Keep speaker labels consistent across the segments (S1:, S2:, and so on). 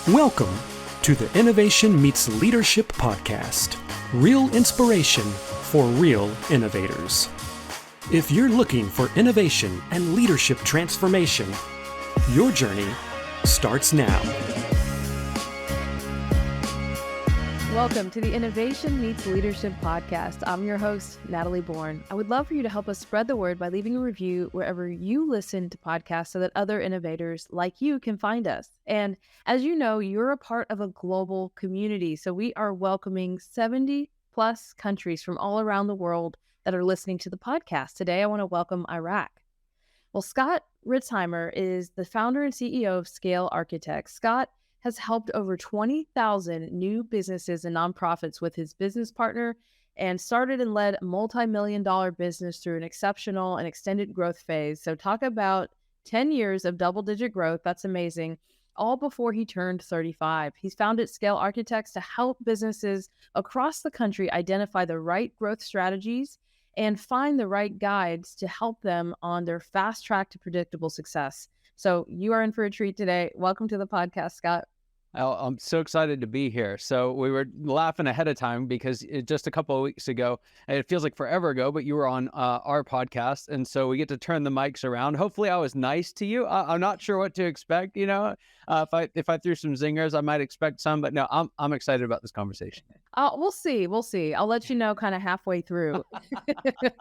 S1: Welcome to the Innovation Meets Leadership podcast. Real inspiration for real innovators. If you're looking for innovation and leadership transformation, your journey starts now.
S2: Welcome to the Innovation Meets Leadership podcast. I'm your host, Natalie Born. I would love for you to help us spread the word by leaving a review wherever you listen to podcasts so that other innovators like you can find us. And as you know, you're a part of a global community. So we are welcoming 70 plus countries from all around the world that are listening to the podcast. Today, I want to welcome Iraq. Well, Scott Ritzheimer is the founder and CEO of Scale Architects. Scott has helped over 20,000 new businesses and nonprofits with his business partner and started and led a multi-million-dollar business through an exceptional and extended growth phase. So talk about 10 years of double-digit growth. That's amazing. All before he turned 35. He's founded Scale Architects to help businesses across the country identify the right growth strategies and find the right guides to help them on their fast track to predictable success. So you are in for a treat today. Welcome to the podcast, Scott.
S3: I'm so excited to be here. So we were laughing ahead of time because just a couple of weeks ago, it feels like forever ago, but you were on our podcast. And so we get to turn the mics around. Hopefully I was nice to you. I'm not sure what to expect. You know, if I threw some zingers, I might expect some, but no, I'm excited about this conversation.
S2: We'll see. I'll let you know kind of halfway through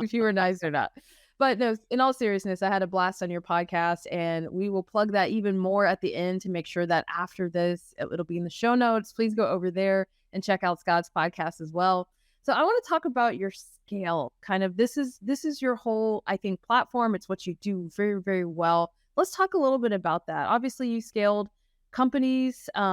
S2: if you were nice or not. But no, in all seriousness, I had a blast on your podcast, and we will plug that even more at the end to make sure that after this, it'll be in the show notes. Please go over there and check out Scott's podcast as well. So I want to talk about your scale. Kind of this is your whole, I think, platform. It's what you do very, very well. Let's talk a little bit about that. Obviously, you scaled companies. I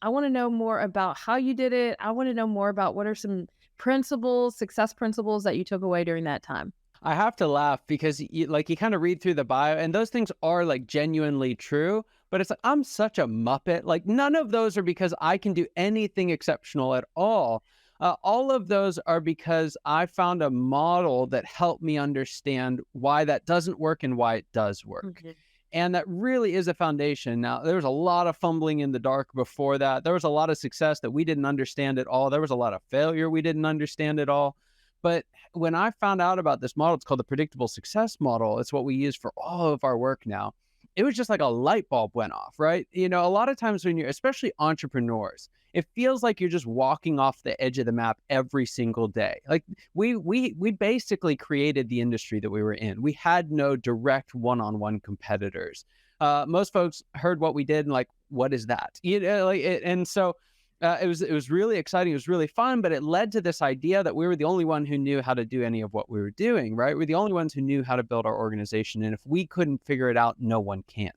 S2: want to know more about how you did it. I want to know more about what are some success principles that you took away during that time.
S3: I have to laugh because you kind of read through the bio and those things are like genuinely true, but it's like, I'm such a Muppet. Like none of those are because I can do anything exceptional at all. All of those are because I found a model that helped me understand why that doesn't work and why it does work. Mm-hmm. And that really is a foundation. Now, there was a lot of fumbling in the dark before that. There was a lot of success that we didn't understand at all. There was a lot of failure we didn't understand at all. But when I found out about this model, it's called the predictable success model. It's what we use for all of our work now. It was just like a light bulb went off, right? You know, a lot of times when you're, especially entrepreneurs, it feels like you're just walking off the edge of the map every single day. Like we basically created the industry that we were in. We had no direct one-on-one competitors. Most folks heard what we did and like, what is that? You know, and so. It was really exciting. It was really fun, but it led to this idea that we were the only one who knew how to do any of what we were doing, right? We're the only ones who knew how to build our organization. And if we couldn't figure it out, no one can.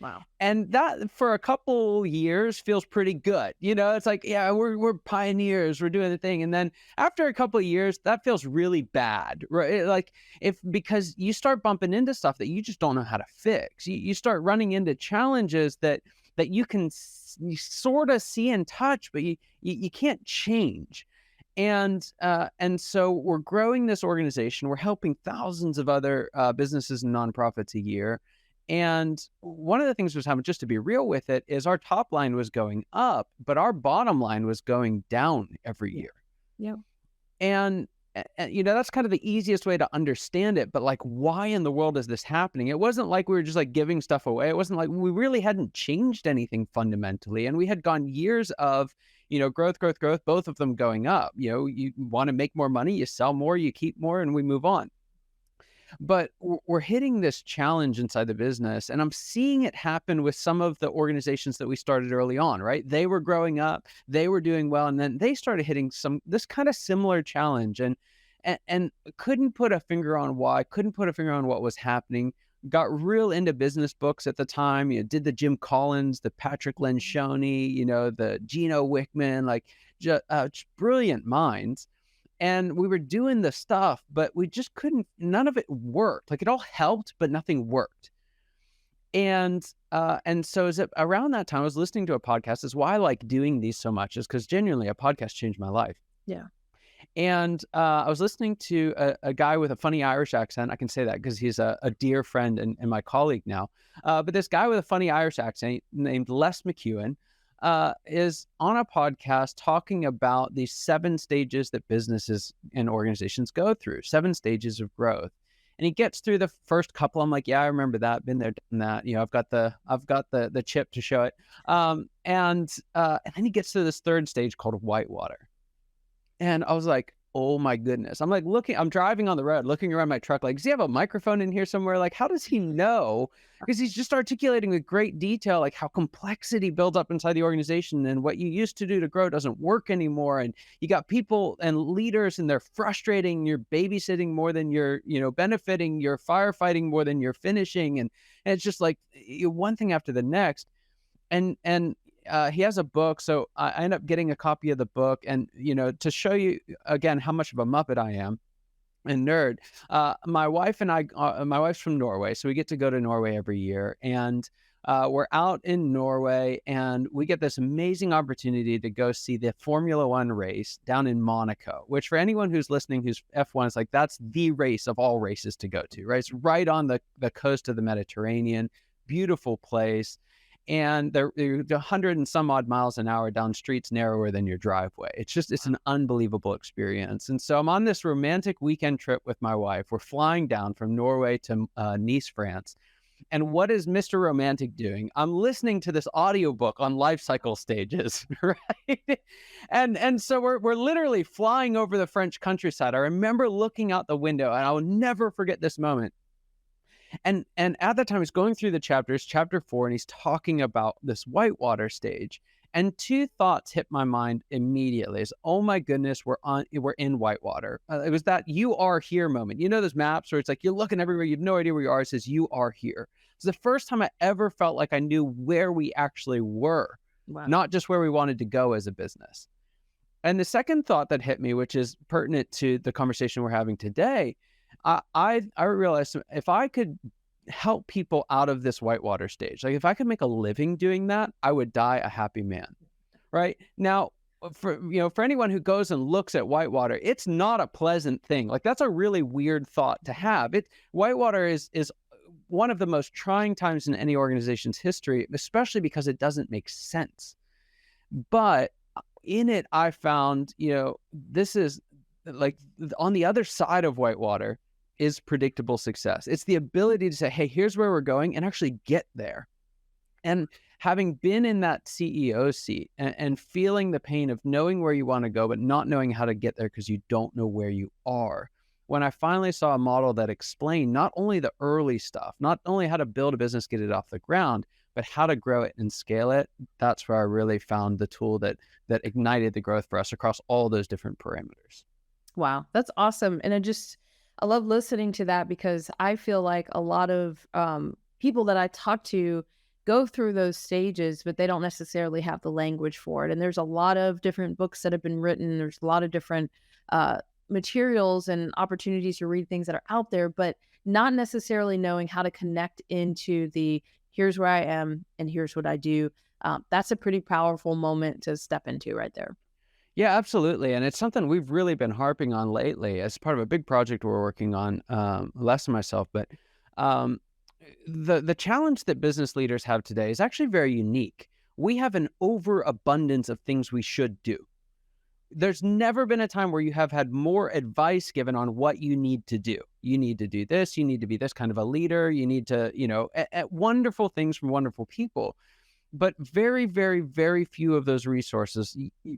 S2: Wow.
S3: And that for a couple years feels pretty good. You know, it's like, yeah, we're pioneers, we're doing the thing. And then after a couple of years, that feels really bad, right? Like because you start bumping into stuff that you just don't know how to fix. You start running into challenges that you can sort of see and touch, but you can't change. And so we're growing this organization. We're helping thousands of other businesses and nonprofits a year. And one of the things was happening, just to be real with it, is our top line was going up, but our bottom line was going down every year.
S2: Yeah.
S3: And you know, that's kind of the easiest way to understand it. But like, why in the world is this happening? It wasn't like we were just like giving stuff away. It wasn't like we really hadn't changed anything fundamentally. And we had gone years of, you know, growth, both of them going up. You know, you want to make more money, you sell more, you keep more, and we move on. But we're hitting this challenge inside the business, and I'm seeing it happen with some of the organizations that we started early on, right? They were growing up, they were doing well, and then they started hitting this kind of similar challenge and couldn't put a finger on why, couldn't put a finger on what was happening, got real into business books at the time, you know, did the Jim Collins, the Patrick Lencioni, you know, the Gino Wickman, like just brilliant minds. And we were doing the stuff, but we just couldn't, none of it worked. Like it all helped, but nothing worked. And so around that time, I was listening to a podcast. Is why I like doing these so much, is because genuinely a podcast changed my life.
S2: Yeah.
S3: And I was listening to a guy with a funny Irish accent. I can say that because he's a dear friend and my colleague now. But this guy with a funny Irish accent named Les McEwen is on a podcast talking about these 7 stages that businesses and organizations go through, 7 stages of growth. And he gets through the first couple. I'm like, yeah, I remember that. Been there, done that. I've got the chip to show it. And then he gets to this 3rd stage called whitewater. And I was like, oh my goodness. I'm driving on the road, looking around my truck, like, does he have a microphone in here somewhere? Like, how does he know? Because he's just articulating with great detail, like how complexity builds up inside the organization and what you used to do to grow doesn't work anymore. And you got people and leaders and they're frustrating, you're babysitting more than you're, benefiting, you're firefighting more than you're finishing. And it's just like one thing after the next. And he has a book, so I end up getting a copy of the book, and to show you again how much of a muppet I am and nerd. My wife and I, my wife's from Norway, so we get to go to Norway every year, and we're out in Norway, and we get this amazing opportunity to go see the Formula One race down in Monaco. Which, for anyone who's listening, who's F1, is like that's the race of all races to go to, right? It's right on the coast of the Mediterranean, beautiful place. And they're 100 and some odd miles an hour down streets narrower than your driveway. It's an unbelievable experience. And so I'm on this romantic weekend trip with my wife. We're flying down from Norway to Nice, France. And what is Mr. Romantic doing? I'm listening to this audiobook on life cycle stages, right? And so we're literally flying over the French countryside. I remember looking out the window, and I will never forget this moment. And at the time, he's going through the chapters, chapter 4, and he's talking about this whitewater stage. And 2 thoughts hit my mind immediately. Is, oh my goodness, we're in whitewater. It was that you are here moment. Those maps where it's like you're looking everywhere, you have no idea where you are. It says you are here. It's the first time I ever felt like I knew where we actually were,
S2: Wow.
S3: not just where we wanted to go as a business. And the second thought that hit me, which is pertinent to the conversation we're having today, I realized if I could help people out of this whitewater stage, like if I could make a living doing that, I would die a happy man. Right now, for anyone who goes and looks at whitewater, it's not a pleasant thing. Like that's a really weird thought to have. Whitewater is one of the most trying times in any organization's history, especially because it doesn't make sense. But in it, I found, this is like on the other side of whitewater is predictable success. It's the ability to say, hey, here's where we're going, and actually get there. And having been in that CEO seat and feeling the pain of knowing where you want to go, but not knowing how to get there because you don't know where you are. When I finally saw a model that explained not only the early stuff, not only how to build a business, get it off the ground, but how to grow it and scale it, that's where I really found the tool that ignited the growth for us across all those different parameters.
S2: Wow, that's awesome. And I love listening to that because I feel like a lot of people that I talk to go through those stages, but they don't necessarily have the language for it. And there's a lot of different books that have been written. There's a lot of different materials and opportunities to read things that are out there, but not necessarily knowing how to connect into the here's where I am and here's what I do. That's a pretty powerful moment to step into right there.
S3: Yeah, absolutely. And it's something we've really been harping on lately as part of a big project we're working on, less than myself. But the challenge that business leaders have today is actually very unique. We have an overabundance of things we should do. There's never been a time where you have had more advice given on what you need to do. You need to do this. You need to be this kind of a leader. You need to, wonderful things from wonderful people. But very, very, very few of those resources,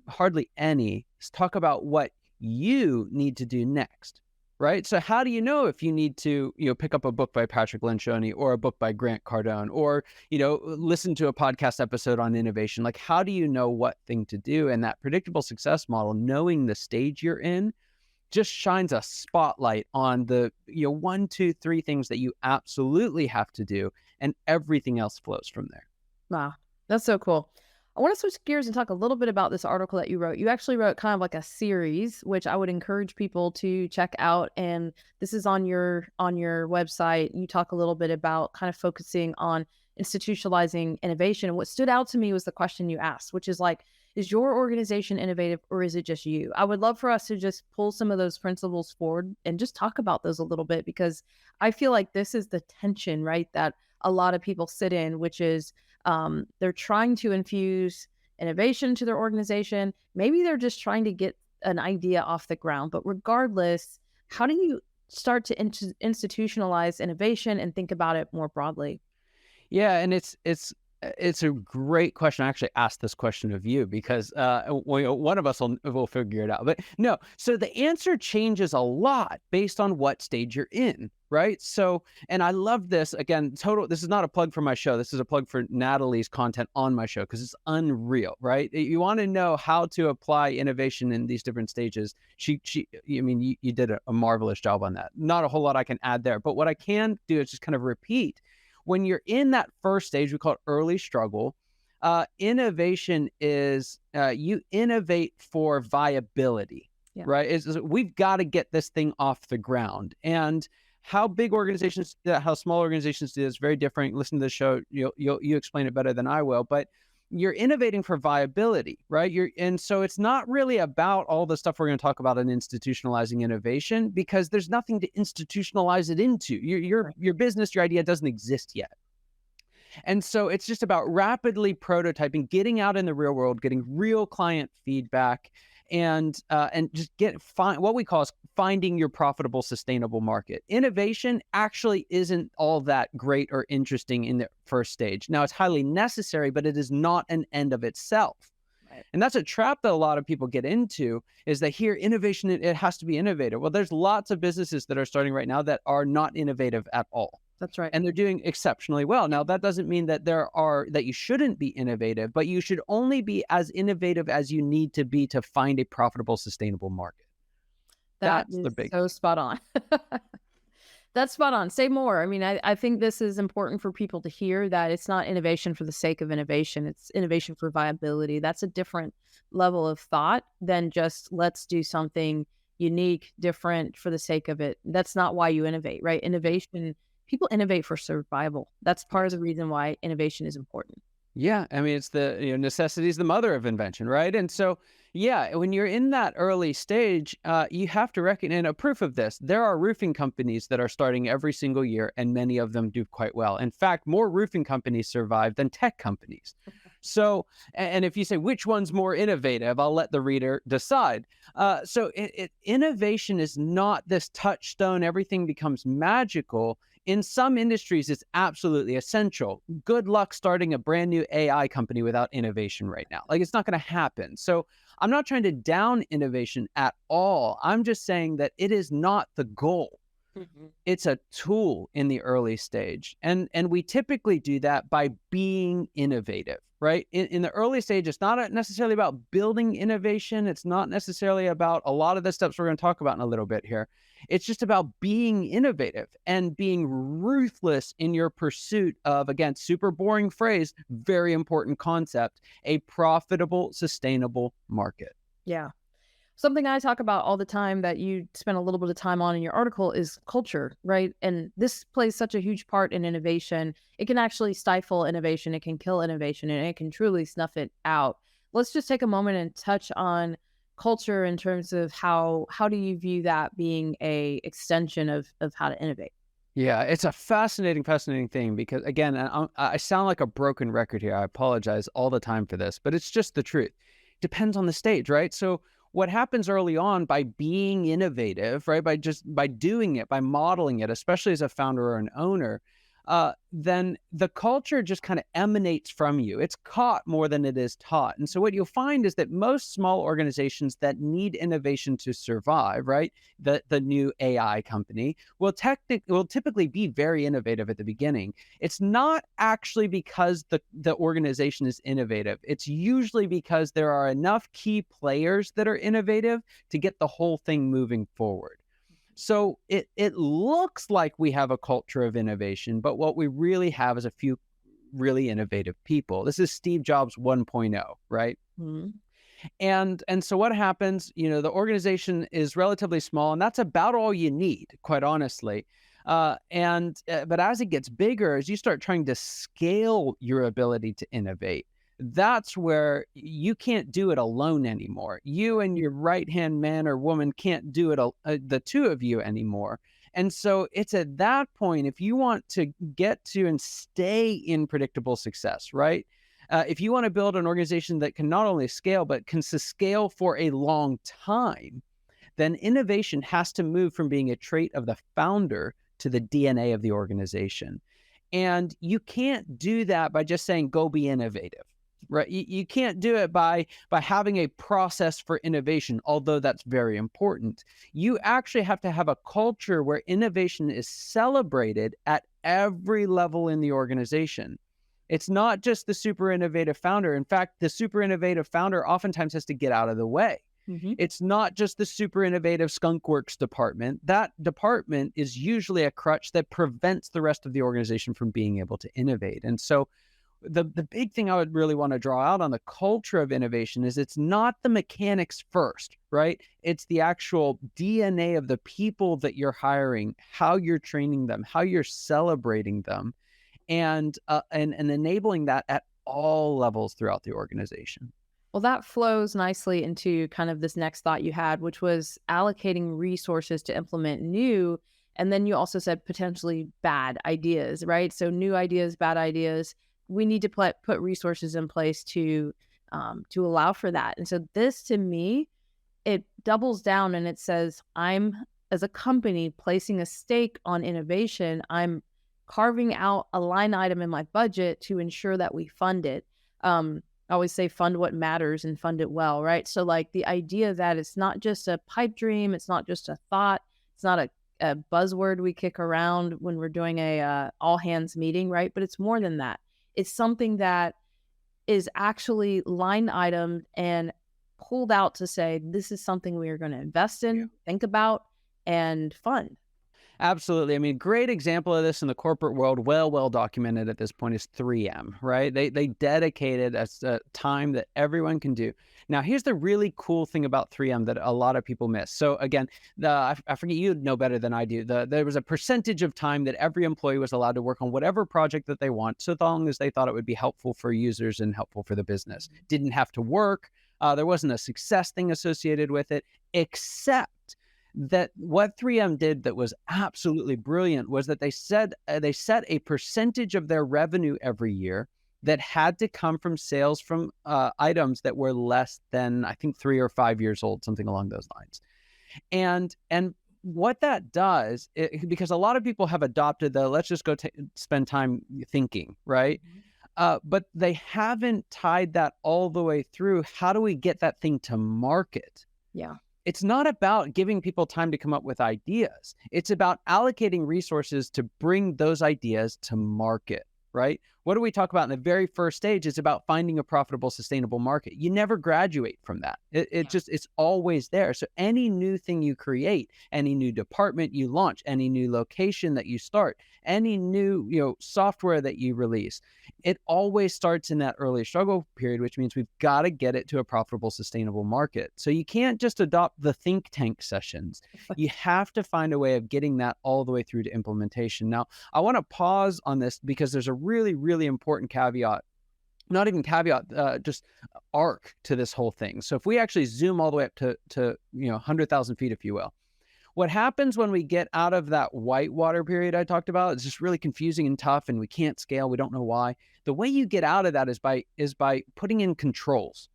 S3: hardly any, talk about what you need to do next, right? So how do you know if you need to, pick up a book by Patrick Lencioni or a book by Grant Cardone or, listen to a podcast episode on innovation? Like, how do you know what thing to do? And that predictable success model, knowing the stage you're in, just shines a spotlight on the, 1, 2, 3 things that you absolutely have to do, and everything else flows from there.
S2: Wow, that's so cool. I want to switch gears and talk a little bit about this article that you wrote. You actually wrote kind of like a series, which I would encourage people to check out. And this is on your website. You talk a little bit about kind of focusing on institutionalizing innovation. And what stood out to me was the question you asked, which is like, is your organization innovative or is it just you? I would love for us to just pull some of those principles forward and just talk about those a little bit, because I feel like this is the tension, right, that a lot of people sit in, which is they're trying to infuse innovation to their organization. Maybe they're just trying to get an idea off the ground. But regardless, how do you start to institutionalize innovation and think about it more broadly?
S3: Yeah, and it's a great question. I actually asked this question of you because one of us will figure it out. But no, so the answer changes a lot based on what stage you're in, right? So, and I love this. Again, this is not a plug for my show. This is a plug for Natalie's content on my show because it's unreal, right? You want to know how to apply innovation in these different stages. You did a marvelous job on that. Not a whole lot I can add there, but what I can do is just kind of repeat. When you're in that first stage, we call it early struggle. Innovation is you innovate for viability, right? We've got to get this thing off the ground. And how big organizations, how small organizations do this, very different. Listen to the show, you explain it better than I will. But you're innovating for viability, right? And so it's not really about all the stuff we're going to talk about in institutionalizing innovation, because there's nothing to institutionalize it into. Your business, your idea doesn't exist yet. And so it's just about rapidly prototyping, getting out in the real world, getting real client feedback, and just what we call is finding your profitable, sustainable market. Innovation actually isn't all that great or interesting in the first stage. Now, it's highly necessary, but it is not an end of itself. Right. And that's a trap that a lot of people get into, is that here, innovation, it has to be innovative. Well, there's lots of businesses that are starting right now that are not innovative at all.
S2: That's right.
S3: And they're doing exceptionally well. Now, that doesn't mean that that you shouldn't be innovative, but you should only be as innovative as you need to be to find a profitable, sustainable market.
S2: That's the big. So spot on. That's spot on. Say more. I mean, I think this is important for people to hear, that it's not innovation for the sake of innovation. It's innovation for viability. That's a different level of thought than just let's do something unique, different for the sake of it. That's not why you innovate, right? People innovate for survival. That's part of the reason why innovation is important.
S3: Yeah. I mean, it's necessity is the mother of invention, right? And so, yeah, when you're in that early stage, you have to reckon, and a proof of this, there are roofing companies that are starting every single year, and many of them do quite well. In fact, more roofing companies survive than tech companies. So, and if you say which one's more innovative, I'll let the reader decide. Innovation is not this touchstone, everything becomes magical. In some industries, it's absolutely essential. Good luck starting a brand new AI company without innovation right now. Like, it's not going to happen. So I'm not trying to down innovation at all. I'm just saying that it is not the goal. Mm-hmm. It's a tool in the early stage. And we typically do that by being innovative, right? In the early stage, it's not necessarily about building innovation. It's not necessarily about a lot of the steps we're going to talk about in a little bit here. It's just about being innovative and being ruthless in your pursuit of, again, super boring phrase, very important concept, a profitable, sustainable market.
S2: Yeah. Something I talk about all the time that you spend a little bit of time on in your article is culture, right? And this plays such a huge part in innovation. It can actually stifle innovation. It can kill innovation, and it can truly snuff it out. Let's just take a moment and touch on culture in terms of how do you view that being a extension of how to innovate?
S3: Yeah, it's a fascinating thing, because, again, I sound like a broken record here. I apologize all the time for this, but it's just the truth. Depends on the stage, right? So what happens early on by being innovative, right? By doing it, by modeling it, especially as a founder or an owner, then the culture just kind of emanates from you. It's caught more than it is taught. And so what you'll find is that most small organizations that need innovation to survive, right? The new AI company will typically be very innovative at the beginning. It's not actually because the organization is innovative. It's usually because there are enough key players that are innovative to get the whole thing moving forward. So it looks like we have a culture of innovation, but what we really have is a few really innovative people. This is Steve Jobs 1.0, right? Mm-hmm. And so what happens, the organization is relatively small, and that's about all you need, quite honestly. But as it gets bigger, as you start trying to scale your ability to innovate, that's where you can't do it alone anymore. You and your right-hand man or woman can't do it, the two of you anymore. And so it's at that point, if you want to get to and stay in predictable success, right? If you want to build an organization that can not only scale, but can scale for a long time, then innovation has to move from being a trait of the founder to the DNA of the organization. And you can't do that by just saying, go be innovative, right? You can't do it by having a process for innovation, although that's very important. You actually have to have a culture where innovation is celebrated at every level in the organization. It's not just the super innovative founder. In fact, the super innovative founder oftentimes has to get out of the way. It's not just the super innovative skunkworks department. That department is usually a crutch that prevents the rest of the organization from being able to innovate. And so the big thing I would really want to draw out on the culture of innovation is it's not the mechanics first, right? It's the actual DNA of the people that you're hiring, how you're training them, how you're celebrating them, and enabling that at all levels throughout the organization.
S2: Well, that flows nicely into kind of this next thought you had, which was allocating resources to implement new. And then you also said potentially bad ideas, right? So new ideas, bad ideas. We need to put resources in place to allow for that. And so this, to me, it doubles down and it says, I'm, as a company, placing a stake on innovation. I'm carving out a line item in my budget to ensure that we fund it. I always say fund what matters and fund it well, right? So like the idea that it's not just a pipe dream, it's not just a thought, it's not a buzzword we kick around when we're doing a all hands meeting, right? But it's more than that. It's something that is actually line item and pulled out to say, this is something we are going to invest in, think about, and fund.
S3: Absolutely. I mean, great example of this in the corporate world, well documented at this point, is 3M, right? They dedicated a time that everyone can do. Now, here's the really cool thing about 3M that a lot of people miss. So again, I forget, you know better than I do. There was a percentage of time that every employee was allowed to work on whatever project that they want, so long as they thought it would be helpful for users and helpful for the business. Didn't have to work. There wasn't a success thing associated with it, except that what 3M did that was absolutely brilliant was that they set a percentage of their revenue every year that had to come from sales from items that were less than, I think, 3 or 5 years old, something along those lines. And what that does, because a lot of people have adopted the let's just go spend time thinking, right? But they haven't tied that all the way through. How do we get that thing to market?
S2: Yeah.
S3: It's not about giving people time to come up with ideas. It's about allocating resources to bring those ideas to market, right? What do we talk about in the very first stage? It's about finding a profitable, sustainable market. You never graduate from that. It's always there. So any new thing you create, any new department you launch, any new location that you start, any new, software that you release, it always starts in that early struggle period, which means we've got to get it to a profitable, sustainable market. So you can't just adopt the think tank sessions. You have to find a way of getting that all the way through to implementation. Now, I want to pause on this because there's a really, really important caveat, not even caveat, just arc to this whole thing. So if we actually zoom all the way up to 100,000 feet, if you will, what happens when we get out of that whitewater period I talked about, it's just really confusing and tough and we can't scale. We don't know why. The way you get out of that is by putting in controls,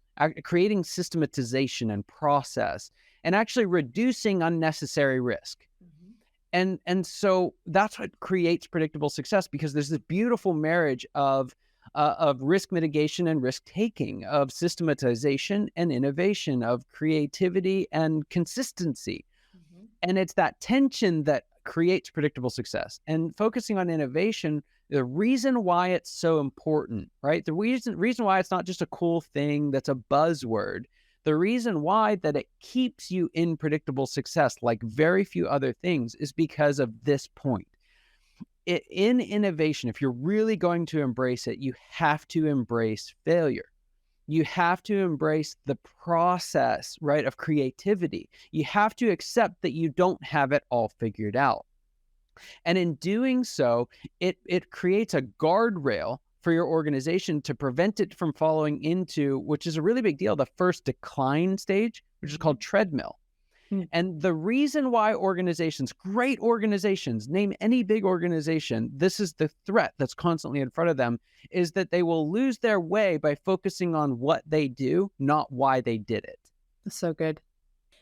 S3: creating systematization and process, and actually reducing unnecessary risk. And so that's what creates predictable success, because there's this beautiful marriage of risk mitigation and risk taking, of systematization and innovation, of creativity and consistency. And it's that tension that creates predictable success. And focusing on innovation, the reason why it's so important, right? The reason why it's not just a cool thing that's a buzzword, the reason why that it keeps you in predictable success like very few other things is because of this point. In innovation, if you're really going to embrace it, you have to embrace failure. You have to embrace the process, right, of creativity. You have to accept that you don't have it all figured out. And in doing so, it creates a guardrail for your organization to prevent it from falling into, which is a really big deal, the first decline stage, which is called treadmill.
S2: Mm.
S3: And the reason why organizations, great organizations, name any big organization, this is the threat that's constantly in front of them, is that they will lose their way by focusing on what they do, not why they did it.
S2: So good.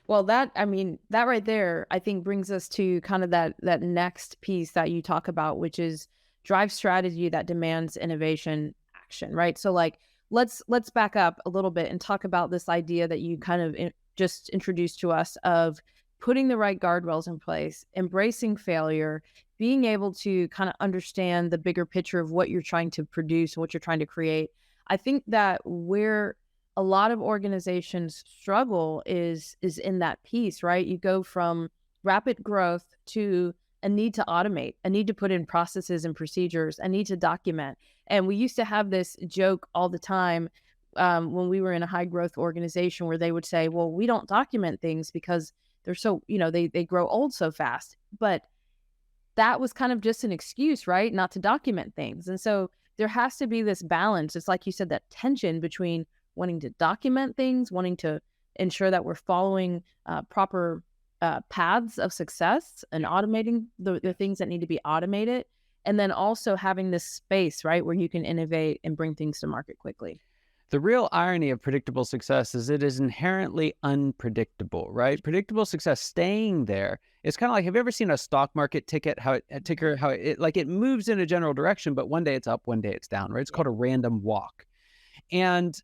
S2: Well, that right there, I think brings us to kind of that next piece that you talk about, which is drive strategy that demands innovation action, right? So like let's back up a little bit and talk about this idea that you kind of just introduced to us of putting the right guardrails in place, embracing failure, being able to kind of understand the bigger picture of what you're trying to produce and what you're trying to create. I think that where a lot of organizations struggle is in that piece, right? You go from rapid growth to a need to automate, a need to put in processes and procedures, a need to document. And we used to have this joke all the time when we were in a high growth organization where they would say, well, we don't document things because they're so, they grow old so fast. But that was kind of just an excuse, right? Not to document things. And so there has to be this balance. It's like you said, that tension between wanting to document things, wanting to ensure that we're following proper paths of success and automating the things that need to be automated. And then also having this space, right, where you can innovate and bring things to market quickly.
S3: The real irony of predictable success is it is inherently unpredictable, right? Predictable success, staying there, it's kind of like, have you ever seen a stock market ticker, how it moves in a general direction, but one day it's up, one day it's down, right? It's called a random walk. And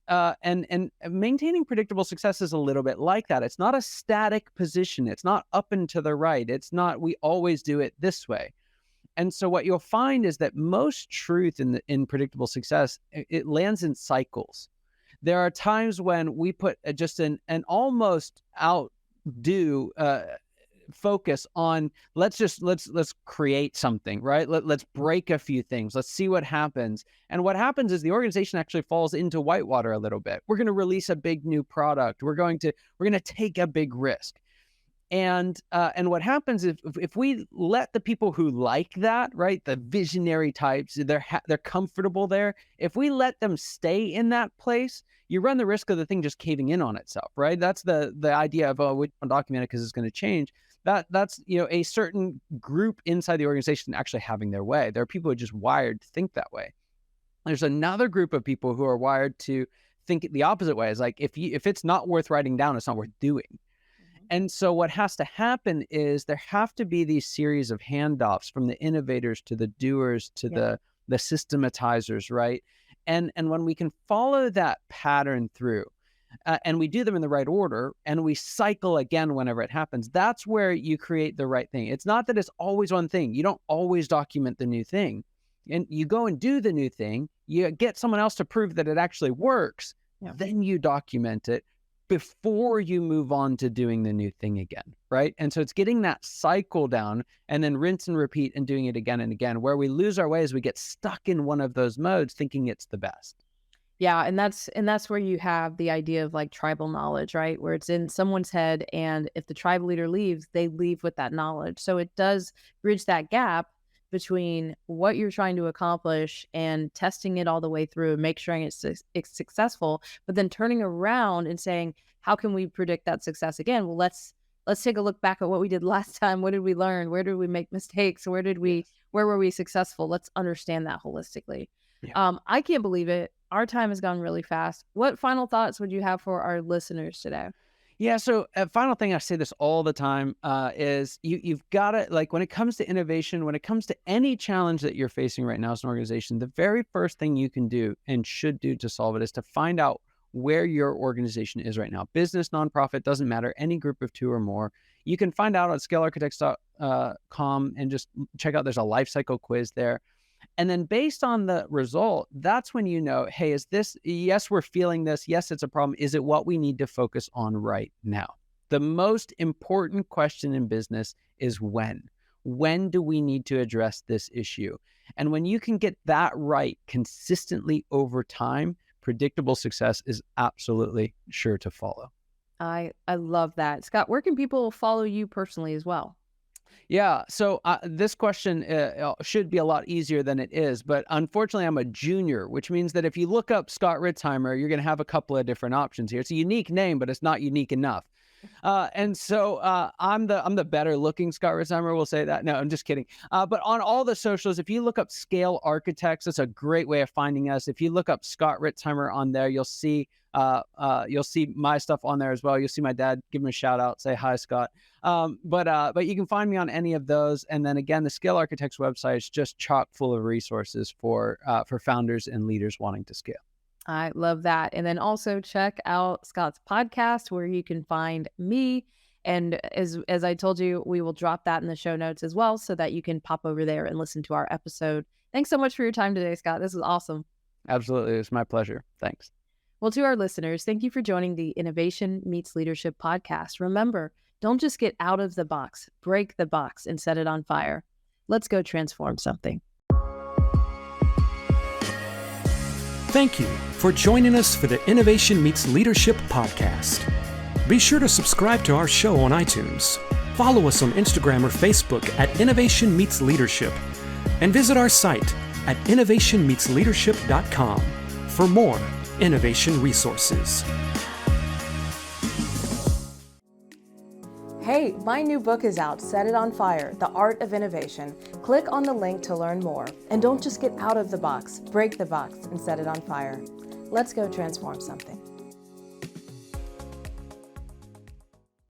S3: maintaining predictable success is a little bit like that. It's not a static position. It's not up and to the right. It's not, we always do it this way. And so what you'll find is that most truth in predictable success, it lands in cycles. There are times when we put just an almost outdo focus on let's create something, right? Let's break a few things. Let's see what happens. And what happens is the organization actually falls into whitewater a little bit. We're going to release a big new product. We're going to take a big risk. And what happens if we let the people who like that, right, the visionary types, they're comfortable there. If we let them stay in that place, you run the risk of the thing just caving in on itself, right? That's the idea of, oh, we don't document it because it's going to change. That's a certain group inside the organization actually having their way. There are people who are just wired to think that way. There's another group of people who are wired to think the opposite way. It's like if it's not worth writing down, it's not worth doing. And so what has to happen is there have to be these series of handoffs from the innovators to the doers to the systematizers, right? And when we can follow that pattern through, and we do them in the right order, and we cycle again whenever it happens, that's where you create the right thing. It's not that it's always one thing. You don't always document the new thing. And you go and do the new thing, you get someone else to prove that it actually works, then you document it before you move on to doing the new thing again, right? And so it's getting that cycle down and then rinse and repeat and doing it again and again. Where we lose our way is we get stuck in one of those modes thinking it's the best.
S2: Yeah, and that's where you have the idea of like tribal knowledge, right? Where it's in someone's head, and if the tribe leader leaves, they leave with that knowledge. So it does bridge that gap between what you're trying to accomplish and testing it all the way through and make sure it's successful, but then turning around and saying, how can we predict that success again? Well, let's take a look back at what we did last time. What did we learn? Where did we make mistakes? Where were we successful? Let's understand that holistically. Yeah. I can't believe it. Our time has gone really fast. What final thoughts would you have for our listeners today?
S3: Yeah. So a final thing, I say this all the time, is you've got to, like, when it comes to innovation, when it comes to any challenge that you're facing right now as an organization, the very first thing you can do and should do to solve it is to find out where your organization is right now. Business, nonprofit, doesn't matter, any group of two or more. You can find out on scalearchitects.com and just check out, there's a life cycle quiz there. And then based on the result, that's when you know, hey, is this, yes, we're feeling this. Yes, it's a problem. Is it what we need to focus on right now? The most important question in business is when. When do we need to address this issue? And when you can get that right consistently over time, predictable success is absolutely sure to follow.
S2: I love that. Scott, where can people follow you personally as well?
S3: Yeah. So this question should be a lot easier than it is, but unfortunately I'm a junior, which means that if you look up Scott Ritzheimer, you're going to have a couple of different options here. It's a unique name, but it's not unique enough. And so I'm the better looking Scott Ritzheimer. We'll say that. No, I'm just kidding. But on all the socials, if you look up Scale Architects, that's a great way of finding us. If you look up Scott Ritzheimer on there, you'll see my stuff on there as well. You'll see my dad. Give him a shout out. Say hi, Scott. But you can find me on any of those. And then again, the Scale Architects website is just chock full of resources for founders and leaders wanting to scale.
S2: I love that. And then also check out Scott's podcast where you can find me. And as I told you, we will drop that in the show notes as well so that you can pop over there and listen to our episode. Thanks so much for your time today, Scott. This was awesome.
S3: Absolutely. It's my pleasure. Thanks.
S2: Well, to our listeners, thank you for joining the Innovation Meets Leadership podcast. Remember, don't just get out of the box, break the box and set it on fire. Let's go transform something.
S1: Thank you for joining us for the Innovation Meets Leadership podcast. Be sure to subscribe to our show on iTunes. Follow us on Instagram or Facebook at Innovation Meets Leadership. And visit our site at innovationmeetsleadership.com for more innovation resources.
S2: Hey, my new book is out, Set It on Fire, The Art of Innovation. Click on the link to learn more. And don't just get out of the box, break the box and set it on fire. Let's go transform something.